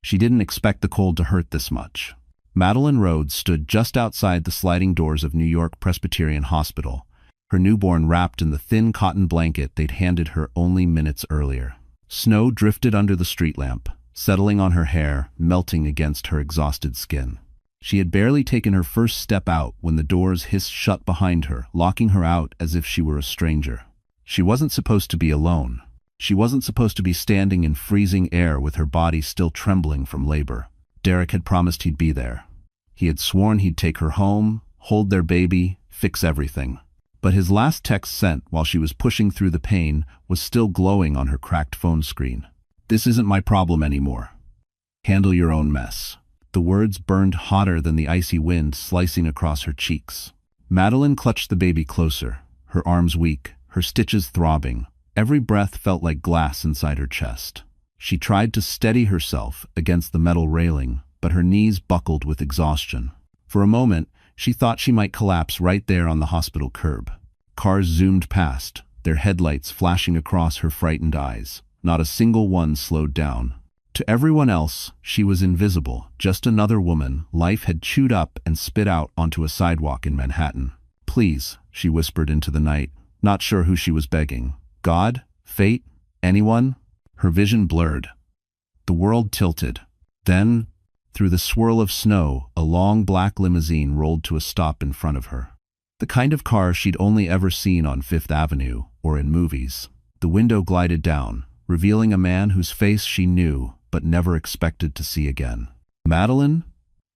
She didn't expect the cold to hurt this much. Madeline Rhodes stood just outside the sliding doors of New York Presbyterian Hospital, her newborn wrapped in the thin cotton blanket they'd handed her only minutes earlier. Snow drifted under the street lamp, settling on her hair, melting against her exhausted skin. She had barely taken her first step out when the doors hissed shut behind her, locking her out as if she were a stranger. She wasn't supposed to be alone. She wasn't supposed to be standing in freezing air with her body still trembling from labor. Derek had promised he'd be there. He had sworn he'd take her home, hold their baby, fix everything. But his last text sent while she was pushing through the pain was still glowing on her cracked phone screen. "This isn't my problem anymore. Handle your own mess." The words burned hotter than the icy wind slicing across her cheeks. Madeline clutched the baby closer, her arms weak, her stitches throbbing. Every breath felt like glass inside her chest. She tried to steady herself against the metal railing, but her knees buckled with exhaustion. For a moment, she thought she might collapse right there on the hospital curb. Cars zoomed past, their headlights flashing across her frightened eyes. Not a single one slowed down. To everyone else, she was invisible, just another woman life had chewed up and spit out onto a sidewalk in Manhattan. "Please," she whispered into the night, not sure who she was begging. God? Fate? Anyone? Her vision blurred. The world tilted. Then, through the swirl of snow, a long black limousine rolled to a stop in front of her. The kind of car she'd only ever seen on Fifth Avenue or in movies. The window glided down, revealing a man whose face she knew but never expected to see again. "Madeline?"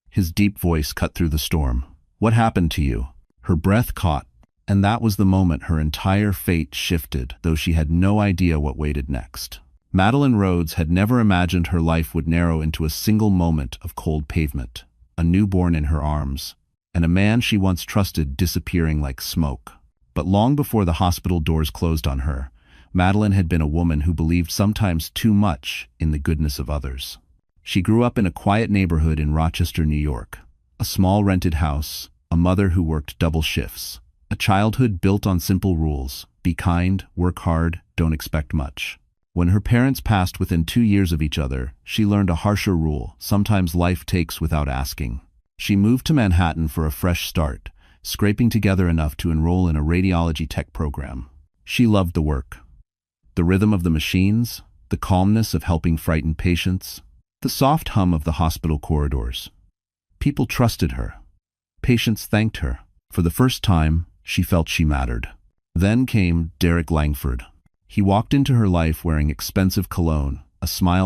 His deep voice cut through the storm. "What happened to you?" Her breath caught, and that was the moment her entire fate shifted, though she had no idea what waited next. Madeline Rhodes had never imagined her life would narrow into a single moment of cold pavement, a newborn in her arms, and a man she once trusted disappearing like smoke. But long before the hospital doors closed on her, Madeline had been a woman who believed sometimes too much in the goodness of others. She grew up in a quiet neighborhood in Rochester, New York, a small rented house, a mother who worked double shifts, a childhood built on simple rules: be kind, work hard, don't expect much. When her parents passed within 2 years of each other, she learned a harsher rule: sometimes life takes without asking. She moved to Manhattan for a fresh start, scraping together enough to enroll in a radiology tech program. She loved the work. The rhythm of the machines, the calmness of helping frightened patients, the soft hum of the hospital corridors. People trusted her. Patients thanked her. For the first time, she felt she mattered. Then came Derek Langford. He walked into her life wearing expensive cologne, a smile